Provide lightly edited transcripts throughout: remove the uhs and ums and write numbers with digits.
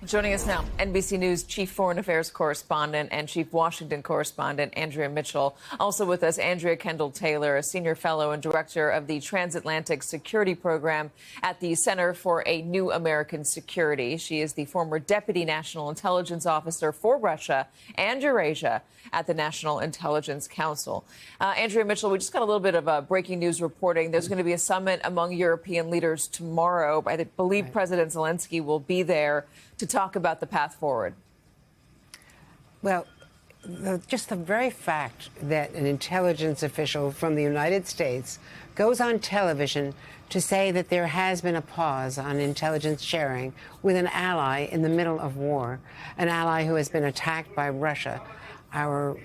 Joining us now, NBC News Chief Foreign Affairs Correspondent and Chief Washington Correspondent Andrea Mitchell. Also with us, Andrea Kendall-Taylor, a Senior Fellow and Director of the Transatlantic Security Program at the Center for a New American Security. She is the former Deputy National Intelligence Officer for Russia and Eurasia at the National Intelligence Council. Andrea Mitchell, we just got a little bit of breaking news reporting. There's going to be a summit among European leaders tomorrow. I believe President Zelensky will be there to talk about the path forward. Well, just the very fact that an intelligence official from the United States goes on television to say that there has been a pause on intelligence sharing with an ally in the middle of war, an ally who has been attacked by Russia, our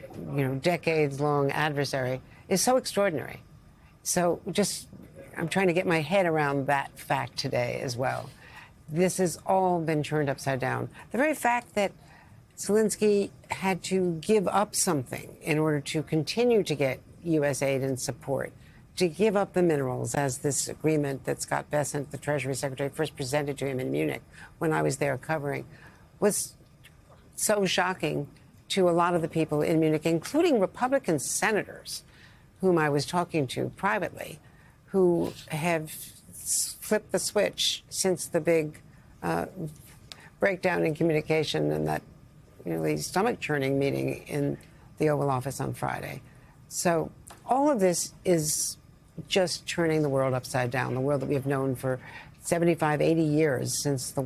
decades-long adversary, is so extraordinary. So I'm trying to get my head around that fact today as well. This has all been turned upside down. The very fact that Zelensky had to give up something in order to continue to get U.S. aid and support, to give up the minerals, as this agreement that Scott Bessent, the Treasury Secretary, first presented to him in Munich when I was there covering, was so shocking to a lot of the people in Munich, including Republican senators whom I was talking to privately, who have flipped the switch since the big breakdown in communication and that really stomach-churning meeting in the Oval Office on Friday. So all of this is just turning the world upside down, the world that we have known for 75, 80 years since the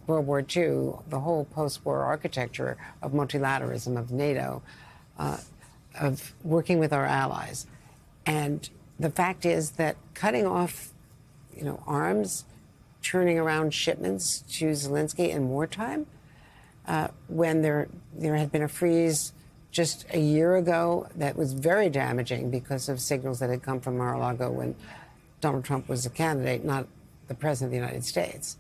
World War II, the whole post-war architecture of multilateralism, of NATO, of working with our allies. And the fact is that cutting off arms, turning around shipments to Zelensky in wartime, when there had been a freeze just a year ago that was very damaging because of signals that had come from Mar-a-Lago when Donald Trump was a candidate, not the president of the United States.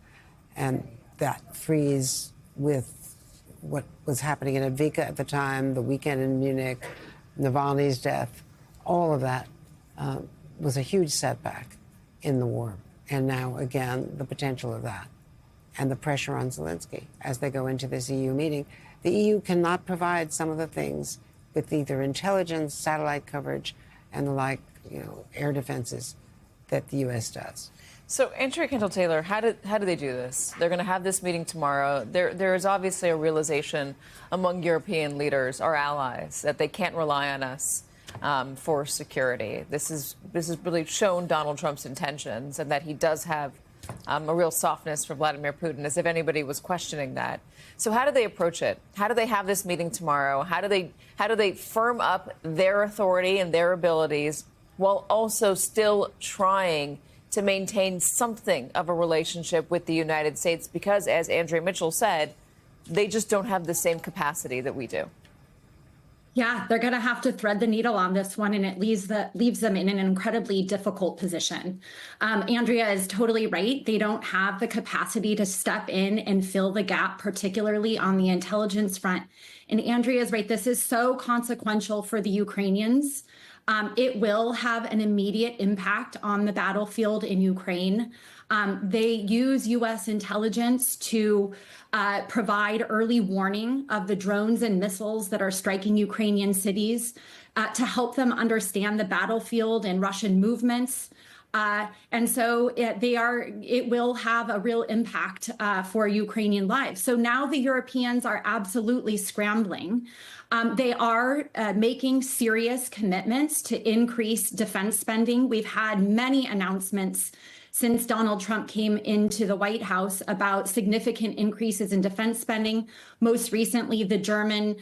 And that freeze with what was happening in Avdiivka at the time, the weekend in Munich, Navalny's death, all of that was a huge setback in the war. And now, again, the potential of that and the pressure on Zelensky as they go into this EU meeting. The EU cannot provide some of the things with either intelligence, satellite coverage, and the like, air defenses that the U.S. does. So, Andrea Kendall-Taylor, how do they do this? They're going to have this meeting tomorrow. There is obviously a realization among European leaders, our allies, that they can't rely on us for security. This has really shown Donald Trump's intentions and that he does have a real softness for Vladimir Putin, as if anybody was questioning that. So how do they approach it? How do they have this meeting tomorrow? How do they firm up their authority and their abilities while also still trying to maintain something of a relationship with the United States? Because, as Andrea Mitchell said, they just don't have the same capacity that we do. Yeah, they're going to have to thread the needle on this one, and it leaves them in an incredibly difficult position. Andrea is totally right. They don't have the capacity to step in and fill the gap, particularly on the intelligence front. And Andrea is right. This is so consequential for the Ukrainians. It will have an immediate impact on the battlefield in Ukraine. They use U.S. intelligence to provide early warning of the drones and missiles that are striking Ukrainian cities, to help them understand the battlefield and Russian movements. And so it will have a real impact for Ukrainian lives. So now the Europeans are absolutely scrambling. They are making serious commitments to increase defense spending. We've had many announcements since Donald Trump came into the White House about significant increases in defense spending. Most recently, the German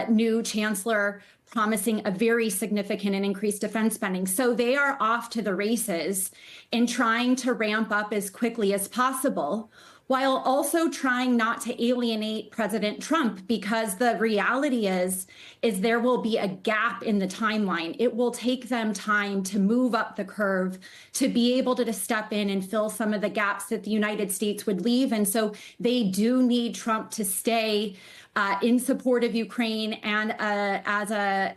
new chancellor promising a very significant and increased defense spending. So they are off to the races in trying to ramp up as quickly as possible, while also trying not to alienate President Trump, because the reality is there will be a gap in the timeline. It will take them time to move up the curve, to be able to step in and fill some of the gaps that the United States would leave. And so they do need Trump to stay in support of Ukraine and as a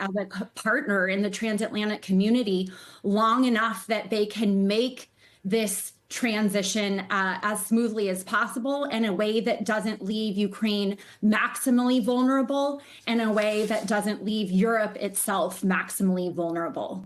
partner in the transatlantic community long enough that they can make this transition as smoothly as possible in a way that doesn't leave Ukraine maximally vulnerable, in a way that doesn't leave Europe itself maximally vulnerable.